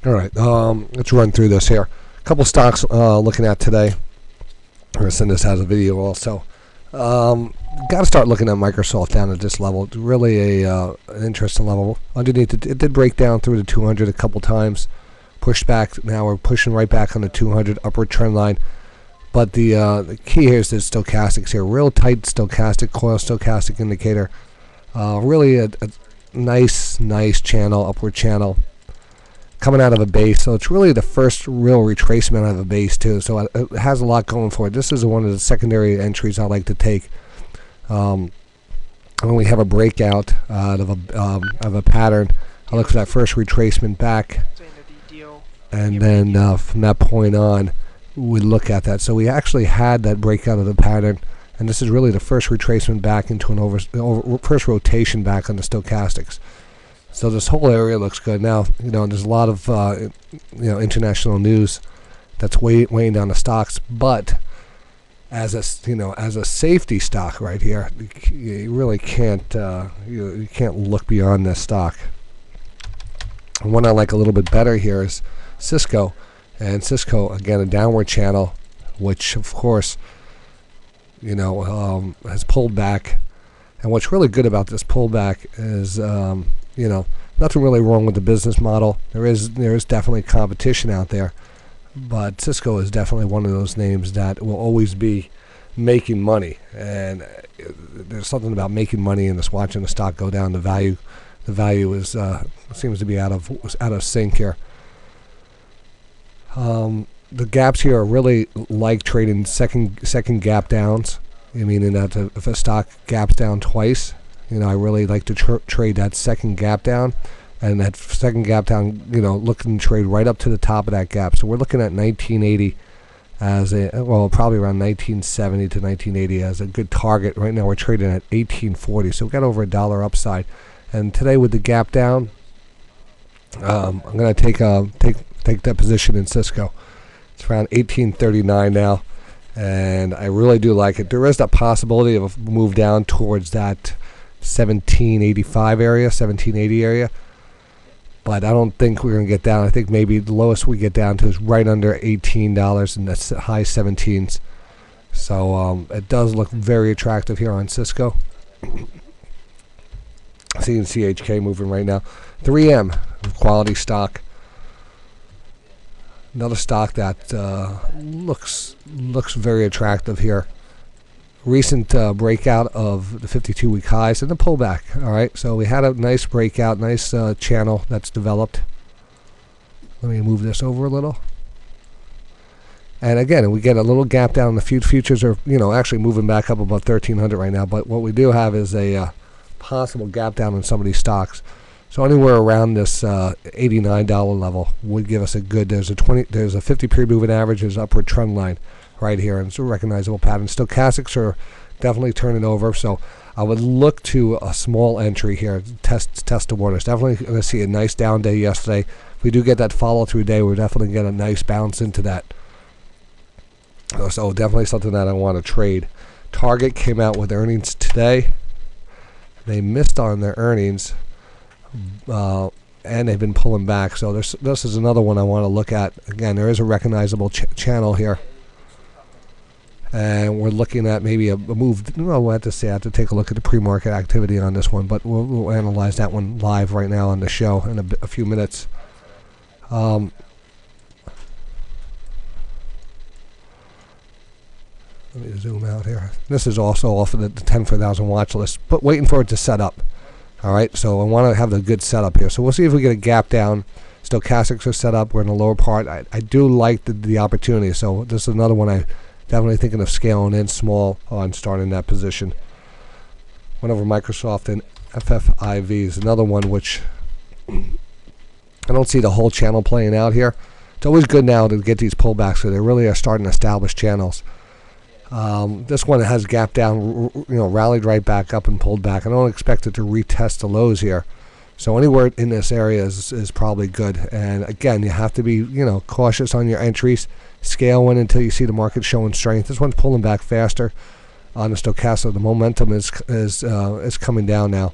All right, let's run through this here. A couple stocks looking at today. I'm going to send this as a video also. Got to start looking at Microsoft down at this level. It's really an interesting level. Underneath it did break down through the 200 a couple times. Pushed back. Now we're pushing right back on the 200 upward trend line. But the key here is the stochastics here. Real tight stochastic, coil stochastic indicator. Really a nice channel, upward channel. Coming out of a base, so it's really the first real retracement out of a base too. So it has a lot going for it. This is one of the secondary entries I like to take when we have a breakout out of a pattern. I look for that first retracement back, and then from that point on, we look at that. So we actually had that breakout of the pattern, and this is really the first retracement back into an first rotation back on the stochastics. So this whole area looks good. Now, there's a lot of international news that's weighing down the stocks, but as a safety stock right here, you really can't you can't look beyond this stock. And one I like a little bit better here is Cisco, and Cisco again a downward channel, which of course has pulled back. And what's really good about this pullback is nothing really wrong with the business model. There is definitely competition out there, but Cisco is definitely one of those names that will always be making money. And there's something about making money and just watching the stock go down. The value is seems to be out of sync here. The gaps here are really like trading second gap downs. Meaning that if a stock gaps down twice, I really like to trade that second gap down, and that second gap down, looking to trade right up to the top of that gap. So we're looking at 1980 as probably around 1970 to 1980 as a good target. Right now we're trading at 1840, so we got over $1 upside. And today with the gap down, I'm going to take that position in Cisco. It's around 1839 now. And I really do like it. There is that possibility of a move down towards that 1785 area, 1780 area. But I don't think we're going to get down. I think maybe the lowest we get down to is right under $18, and that's high 17s. So it does look very attractive here on Cisco. Seeing CHK moving right now. 3M, quality stock. Another stock that looks very attractive here. Recent breakout of the 52-week highs and the pullback. All right, so we had a nice breakout, nice channel that's developed. Let me move this over a little. And again, we get a little gap down. The futures are, actually moving back up about 1,300 right now. But what we do have is a possible gap down in some of these stocks. So anywhere around this $89 level would give us a good. There's a 50-period moving average. There's an upward trend line right here, and it's a recognizable pattern. Stochastics are definitely turning over. So I would look to a small entry here. Test the waters. Definitely going to see a nice down day yesterday. If we do get that follow-through day, we're definitely going to get a nice bounce into that. So definitely something that I want to trade. Target came out with earnings today. They missed on their earnings. And they've been pulling back, so this is another one I want to look at. Again, there is a recognizable channel here, and we're looking at maybe a move. We'll have to see. I have to take a look at the pre-market activity on this one, but we'll analyze that one live right now on the show in a few minutes. Let me zoom out here. This is also off of the 10 for 1,000 watch list, but waiting for it to set up. All right, so I want to have the good setup here. So we'll see if we get a gap down. Stochastics are set up. We're in the lower part. I do like the opportunity. So this is another one I definitely thinking of scaling in small on starting that position. Went over Microsoft and FFIV is another one which I don't see the whole channel playing out here. It's always good now to get these pullbacks, so they really are starting to establish channels. This one has gapped down, rallied right back up and pulled back. I don't expect it to retest the lows here. So anywhere in this area is probably good. And again, you have to be, cautious on your entries. Scale in until you see the market showing strength. This one's pulling back faster on the stochastic. The momentum is coming down now.